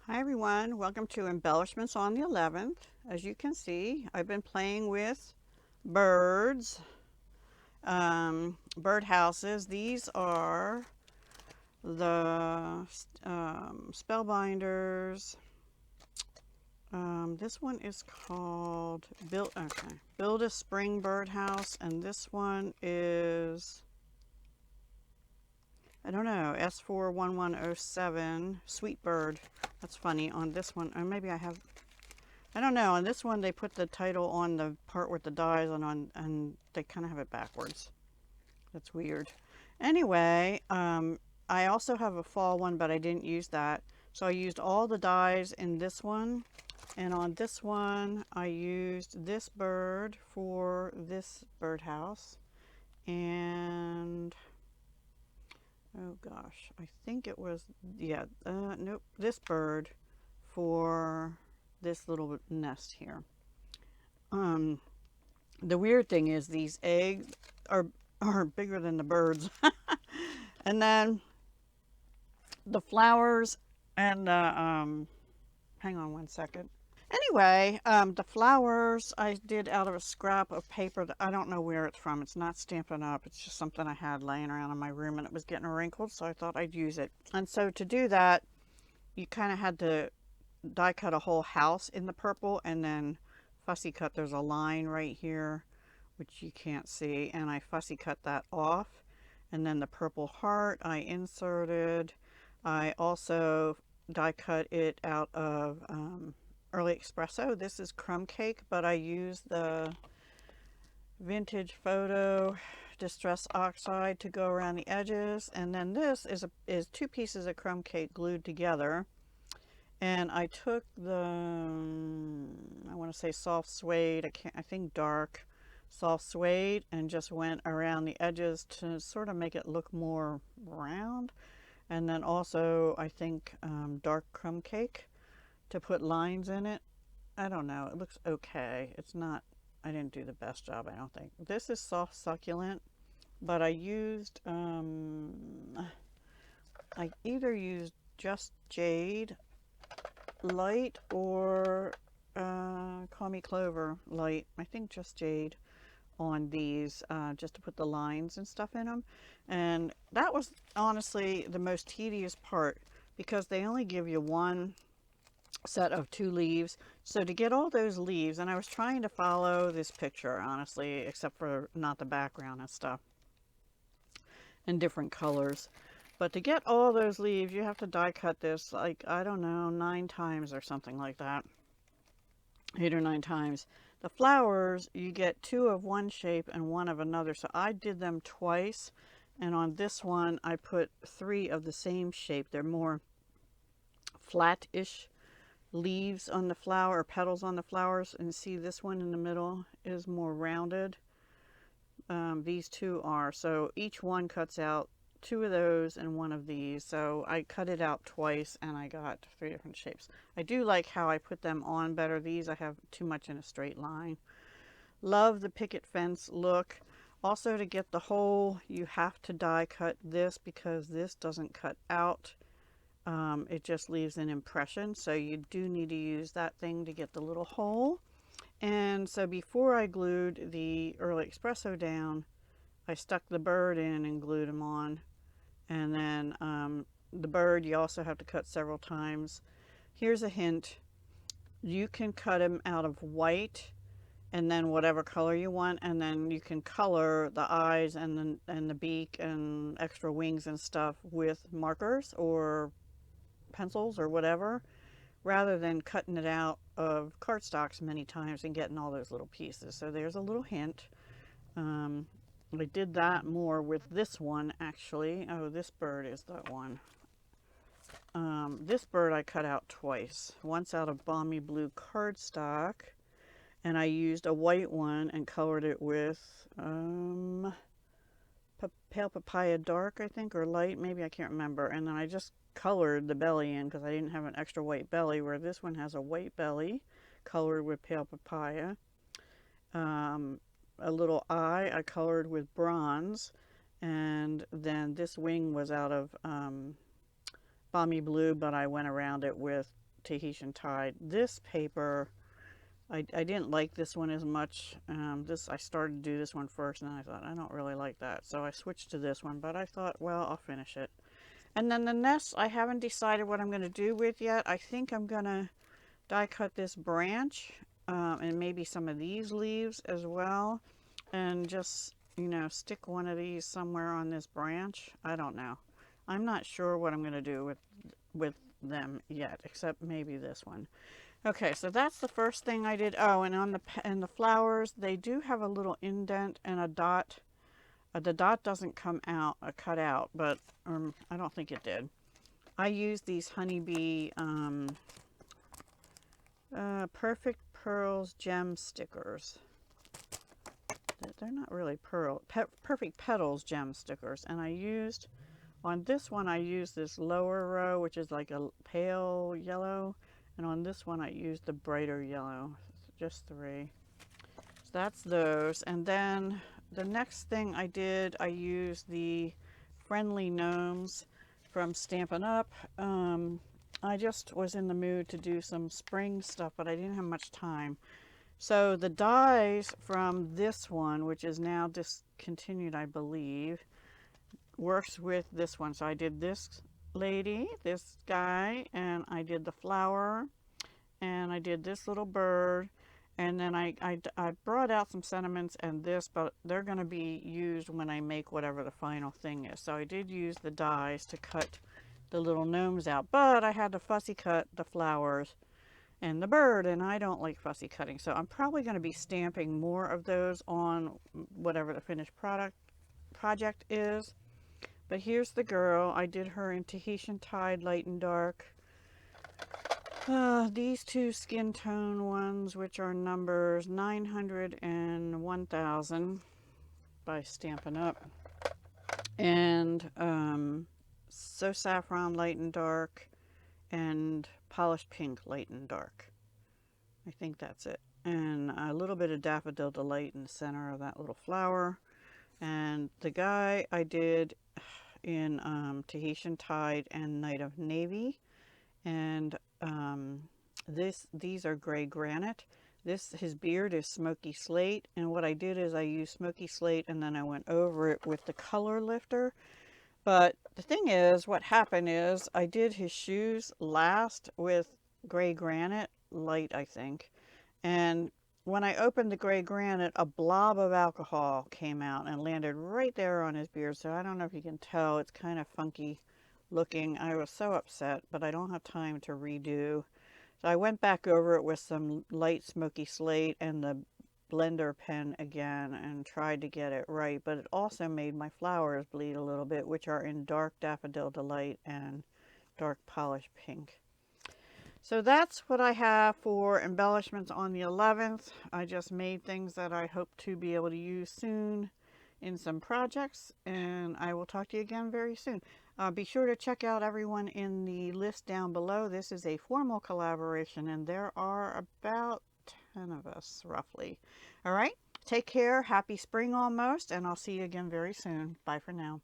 Hi everyone, welcome to Embellishments on the 11th. As you can see, I've been playing with birds, bird houses. These are the Spellbinders. This one is called Build a Spring Birdhouse, and this one is, I don't know, S41107 Sweet Bird. That's funny on this one. Or maybe I don't know. On this one, they put the title on the part with the dies and they kind of have it backwards. That's weird. Anyway, I also have a fall one, but I didn't use that. So I used all the dies in this one. And on this one, I used this bird for this birdhouse. And, oh gosh, I think it was, yeah, nope, this bird for this little nest here. Um, the weird thing is these eggs are are bigger than the birds. And then the flowers and the hang on one second. Anyway, the flowers I did out of a scrap of paper that I don't know where it's from. It's not Stampin' Up. It's just something I had laying around in my room and it was getting wrinkled, so I thought I'd use it. And so to do that, you kind of had to die cut a whole house in the purple and then fussy cut. There's a line right here which you can't see, and I fussy cut that off. And then the purple heart I inserted. I also die cut it out of Early Espresso. This is crumb cake, but I used the vintage photo distress oxide to go around the edges. And then this is two pieces of crumb cake glued together. And I took the, I want to say soft suede, I think dark soft suede, and just went around the edges to sort of make it look more round. And then also, I think dark crumb cake to put lines in it. I don't know. It looks okay. It's not, I didn't do the best job, I don't think. This is soft succulent, but I either used just jade light or call me clover light. I think just jade on these just to put the lines and stuff in them. And that was honestly the most tedious part because they only give you one set of 2 leaves. So to get all those leaves, and I was trying to follow this picture honestly, except for not the background and stuff in different colors. But to get all those leaves, you have to die cut this like, I don't know, 9 times or something like that. 8 or 9 times. The flowers, you get 2 of one shape and 1 of another. So I did them twice. And on this one, I put 3 of the same shape. They're more flat-ish leaves on the flower, or petals on the flowers. And see, this one in the middle is more rounded. These two are. So each one cuts out 2 of those and 1 of these. So I cut it out twice and I got 3 different shapes. I do like how I put them on better. These I have too much in a straight line. Love the picket fence look. Also, to get the hole, you have to die cut this because this doesn't cut out. It just leaves an impression. So you do need to use that thing to get the little hole. And so before I glued the Early Espresso down, I stuck the bird in and glued him on. And then the bird you also have to cut several times. Here's a hint. You can cut him out of white and then whatever color you want, and then you can color the eyes and the beak and extra wings and stuff with markers or pencils or whatever, rather than cutting it out of cardstocks many times and getting all those little pieces. So there's a little hint. I did that more with this one actually. Oh, this bird is that one. This bird I cut out twice. Once out of Balmy Blue cardstock, and I used a white one and colored it with Pale Papaya Dark, I think, or light, maybe, I can't remember. And then I just colored the belly in because I didn't have an extra white belly, where this one has a white belly colored with Pale Papaya. A little eye I colored with bronze, and then this wing was out of Balmy Blue, but I went around it with Tahitian Tide. This paper, I didn't like this one as much. I started to do this one first, and I thought, I don't really like that. So I switched to this one, but I thought, well, I'll finish it. And then the nest, I haven't decided what I'm going to do with yet. I think I'm going to die cut this branch and maybe some of these leaves as well. And just, you know, stick one of these somewhere on this branch. I don't know. I'm not sure what I'm going to do with them yet, except maybe this one. Okay, so that's the first thing I did. Oh, and on the flowers, they do have a little indent and a dot. The dot doesn't come out, cut out, but I don't think it did. I used these honeybee Perfect Pearls gem stickers. They're not really Perfect Petals gem stickers, and I used on this one I used this lower row, which is like a pale yellow, and on this one I used the brighter yellow. Just 3. So that's those. And then the next thing I did, I used the Friendly Gnomes from Stampin' Up. I just was in the mood to do some spring stuff, but I didn't have much time. So the dies from this one, which is now discontinued, I believe, works with this one. So I did this lady, this guy, and I did the flower, and I did this little bird, and then I brought out some sentiments and this, but they're going to be used when I make whatever the final thing is. So I did use the dies to cut the little gnomes out, but I had to fussy cut the flowers and the bird, and I don't like fussy cutting, so I'm probably going to be stamping more of those on whatever the finished project is. But here's the girl. I did her in Tahitian Tide, light and dark. These 2 skin tone ones, which are numbers 900 and 1000 by Stampin' Up. And So Saffron, light and dark, and Polished Pink, light and dark. I think that's it. And a little bit of Daffodil Delight in the center of that little flower. And the guy I did in Tahitian Tide and Night of Navy. And these are gray granite. His beard is smoky slate. And what I did is I used smoky slate and then I went over it with the color lifter. But the thing is, what happened is I did his shoes last with gray granite, light I think, and when I opened the gray granite, a blob of alcohol came out and landed right there on his beard. So I don't know if you can tell, it's kind of funky looking. I was so upset, but I don't have time to redo. So I went back over it with some light smoky slate and the blender pen again and tried to get it right, but it also made my flowers bleed a little bit, which are in dark Daffodil Delight and dark Polished Pink. So that's what I have for embellishments on the 11th. I just made things that I hope to be able to use soon in some projects, and I will talk to you again very soon. Be sure to check out everyone in the list down below. This is a formal collaboration, and there are about 10 of us, roughly. All right, take care. Happy spring almost, and I'll see you again very soon. Bye for now.